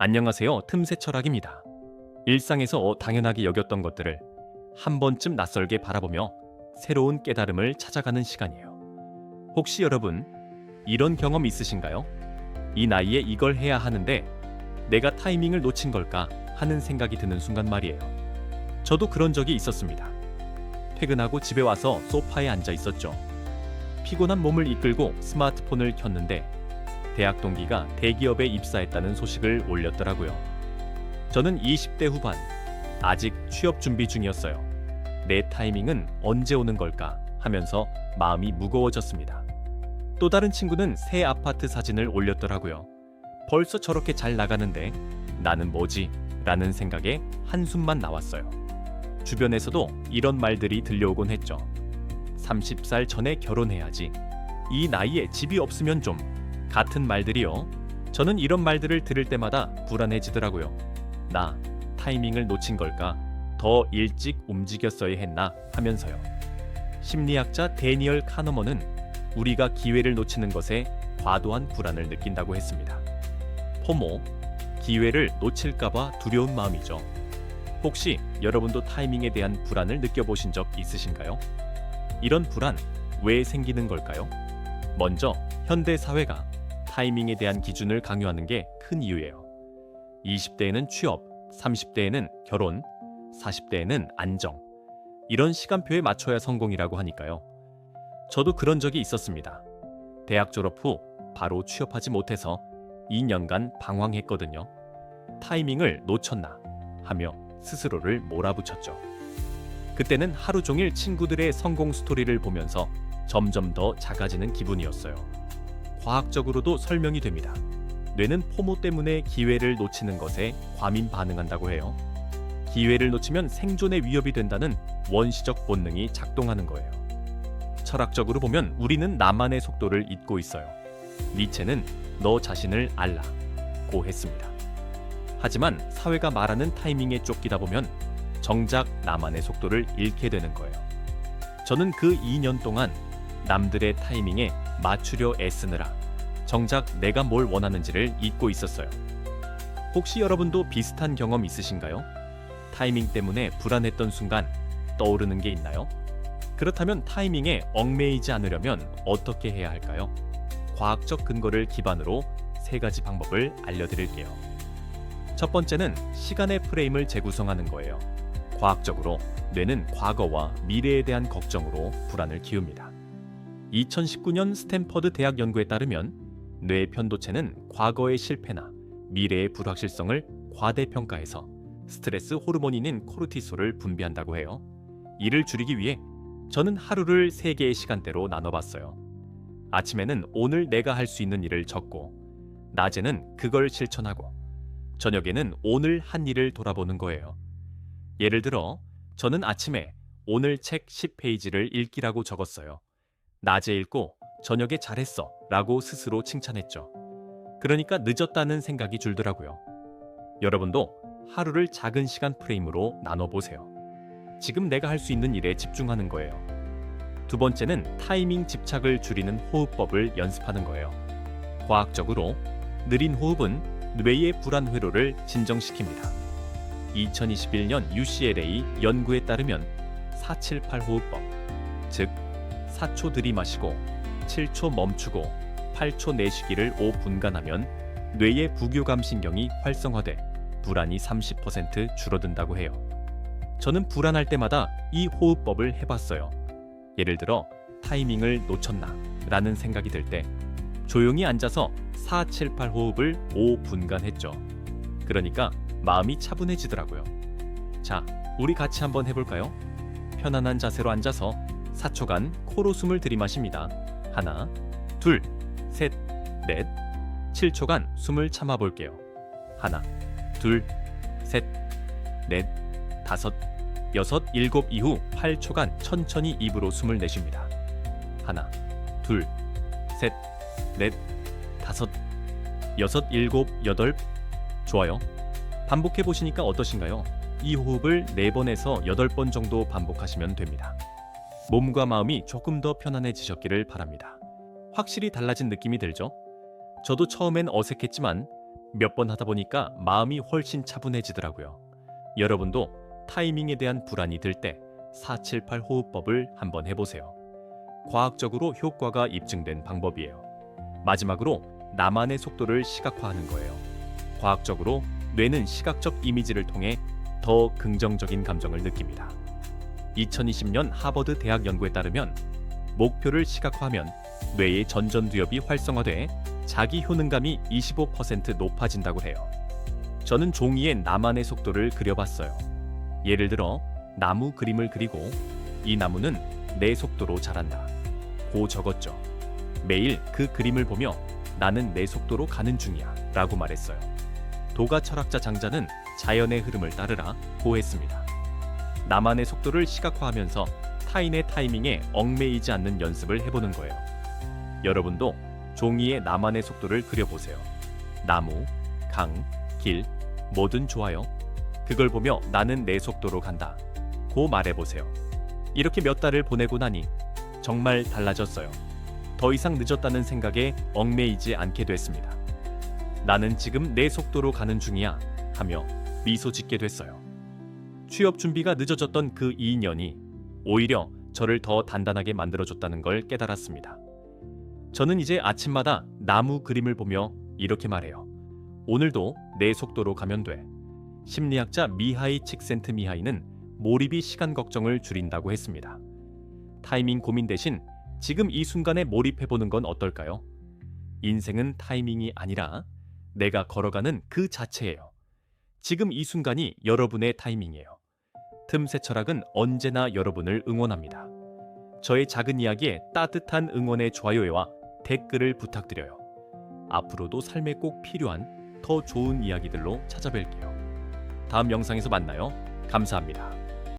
안녕하세요. 틈새 철학입니다. 일상에서 당연하게 여겼던 것들을 한 번쯤 낯설게 바라보며 새로운 깨달음을 찾아가는 시간이에요. 혹시 여러분 이런 경험 있으신가요? 이 나이에 이걸 해야 하는데 내가 타이밍을 놓친 걸까 하는 생각이 드는 순간 말이에요. 저도 그런 적이 있었습니다. 퇴근하고 집에 와서 소파에 앉아 있었죠. 피곤한 몸을 이끌고 스마트폰을 켰는데 대학 동기가 대기업에 입사했다는 소식을 올렸더라고요. 저는 20대 후반, 아직 취업 준비 중이었어요. 내 타이밍은 언제 오는 걸까 하면서 마음이 무거워졌습니다. 또 다른 친구는 새 아파트 사진을 올렸더라고요. 벌써 저렇게 잘 나가는데 나는 뭐지? 라는 생각에 한숨만 나왔어요. 주변에서도 이런 말들이 들려오곤 했죠. 30살 전에 결혼해야지. 이 나이에 집이 없으면 좀. 같은 말들이요. 저는 이런 말들을 들을 때마다 불안해지더라고요. 나 타이밍을 놓친 걸까? 더 일찍 움직였어야 했나? 하면서요. 심리학자 데니얼 카너먼은 우리가 기회를 놓치는 것에 과도한 불안을 느낀다고 했습니다. 포모, 기회를 놓칠까봐 두려운 마음이죠. 혹시 여러분도 타이밍에 대한 불안을 느껴보신 적 있으신가요? 이런 불안 왜 생기는 걸까요? 먼저 현대 사회가 타이밍에 대한 기준을 강요하는 게 큰 이유예요. 20대에는 취업, 30대에는 결혼, 40대에는 안정. 이런 시간표에 맞춰야 성공이라고 하니까요. 저도 그런 적이 있었습니다. 대학 졸업 후 바로 취업하지 못해서 2년간 방황했거든요. 타이밍을 놓쳤나 하며 스스로를 몰아붙였죠. 그때는 하루 종일 친구들의 성공 스토리를 보면서 점점 더 작아지는 기분이었어요. 과학적으로도 설명이 됩니다. 뇌는 포모 때문에 기회를 놓치는 것에 과민 반응한다고 해요. 기회를 놓치면 생존의 위협이 된다는 원시적 본능이 작동하는 거예요. 철학적으로 보면 우리는 나만의 속도를 잇고 있어요. 니체는 너 자신을 알라고 했습니다. 하지만 사회가 말하는 타이밍에 쫓기다 보면 정작 나만의 속도를 잃게 되는 거예요. 저는 그 2년 동안 남들의 타이밍에 맞추려 애쓰느라 정작 내가 뭘 원하는지를 잊고 있었어요. 혹시 여러분도 비슷한 경험 있으신가요? 타이밍 때문에 불안했던 순간 떠오르는 게 있나요? 그렇다면 타이밍에 얽매이지 않으려면 어떻게 해야 할까요? 과학적 근거를 기반으로 3가지 방법을 알려드릴게요. 첫 번째는 시간의 프레임을 재구성하는 거예요. 과학적으로 뇌는 과거와 미래에 대한 걱정으로 불안을 키웁니다. 2019년 스탠퍼드 대학 연구에 따르면 뇌 편도체는 과거의 실패나 미래의 불확실성을 과대평가해서 스트레스 호르몬인 코르티솔을 분비한다고 해요. 이를 줄이기 위해 저는 하루를 3개의 시간대로 나눠봤어요. 아침에는 오늘 내가 할 수 있는 일을 적고, 낮에는 그걸 실천하고, 저녁에는 오늘 한 일을 돌아보는 거예요. 예를 들어 저는 아침에 오늘 책 10페이지를 읽기라고 적었어요. 낮에 읽고 저녁에 잘했어 라고 스스로 칭찬했죠. 그러니까 늦었다는 생각이 줄더라고요. 여러분도 하루를 작은 시간 프레임으로 나눠보세요. 지금 내가 할 수 있는 일에 집중하는 거예요. 두 번째는 타이밍 집착을 줄이는 호흡법을 연습하는 거예요. 과학적으로 느린 호흡은 뇌의 불안 회로를 진정시킵니다. 2021년 UCLA 연구에 따르면 478 호흡법, 즉 4초 들이마시고 7초 멈추고 8초 내쉬기를 5분간 하면 뇌의 부교감 신경이 활성화돼 불안이 30% 줄어든다고 해요. 저는 불안할 때마다 이 호흡법을 해봤어요. 예를 들어 타이밍을 놓쳤나 라는 생각이 들 때 조용히 앉아서 478 호흡을 5분간 했죠. 그러니까 마음이 차분해지더라고요. 자, 우리 같이 한번 해볼까요? 편안한 자세로 앉아서 4초간 코로 숨을 들이마십니다. 하나, 둘, 셋, 넷. 7초간 숨을 참아볼게요. 하나, 둘, 셋, 넷, 다섯, 여섯, 일곱 이후 8초간 천천히 입으로 숨을 내쉽니다. 하나, 둘, 셋, 넷, 다섯, 여섯, 일곱, 여덟. 좋아요. 반복해 보시니까 어떠신가요? 이 호흡을 4번에서 8번 정도 반복하시면 됩니다. 몸과 마음이 조금 더 편안해지셨기를 바랍니다. 확실히 달라진 느낌이 들죠? 저도 처음엔 어색했지만 몇 번 하다 보니까 마음이 훨씬 차분해지더라고요. 여러분도 타이밍에 대한 불안이 들 때 478 호흡법을 한번 해보세요. 과학적으로 효과가 입증된 방법이에요. 마지막으로 나만의 속도를 시각화하는 거예요. 과학적으로 뇌는 시각적 이미지를 통해 더 긍정적인 감정을 느낍니다. 2020년 하버드 대학 연구에 따르면 목표를 시각화하면 뇌의 전전두엽이 활성화돼 자기 효능감이 25% 높아진다고 해요. 저는 종이에 나만의 속도를 그려봤어요. 예를 들어 나무 그림을 그리고 이 나무는 내 속도로 자란다 고 적었죠. 매일 그 그림을 보며 나는 내 속도로 가는 중이야 라고 말했어요. 도가 철학자 장자는 자연의 흐름을 따르라 고 했습니다. 나만의 속도를 시각화하면서 타인의 타이밍에 얽매이지 않는 연습을 해보는 거예요. 여러분도 종이에 나만의 속도를 그려보세요. 나무, 강, 길, 뭐든 좋아요. 그걸 보며 나는 내 속도로 간다 고 말해보세요. 이렇게 몇 달을 보내고 나니 정말 달라졌어요. 더 이상 늦었다는 생각에 얽매이지 않게 됐습니다. 나는 지금 내 속도로 가는 중이야 하며 미소 짓게 됐어요. 취업 준비가 늦어졌던 그 2년이 오히려 저를 더 단단하게 만들어줬다는 걸 깨달았습니다. 저는 이제 아침마다 나무 그림을 보며 이렇게 말해요. 오늘도 내 속도로 가면 돼. 심리학자 미하이 칙센트미하이는 몰입이 시간 걱정을 줄인다고 했습니다. 타이밍 고민 대신 지금 이 순간에 몰입해보는 건 어떨까요? 인생은 타이밍이 아니라 내가 걸어가는 그 자체예요. 지금 이 순간이 여러분의 타이밍이에요. 틈새 철학은 언제나 여러분을 응원합니다. 저의 작은 이야기에 따뜻한 응원의 좋아요와 댓글을 부탁드려요. 앞으로도 삶에 꼭 필요한 더 좋은 이야기들로 찾아뵐게요. 다음 영상에서 만나요. 감사합니다.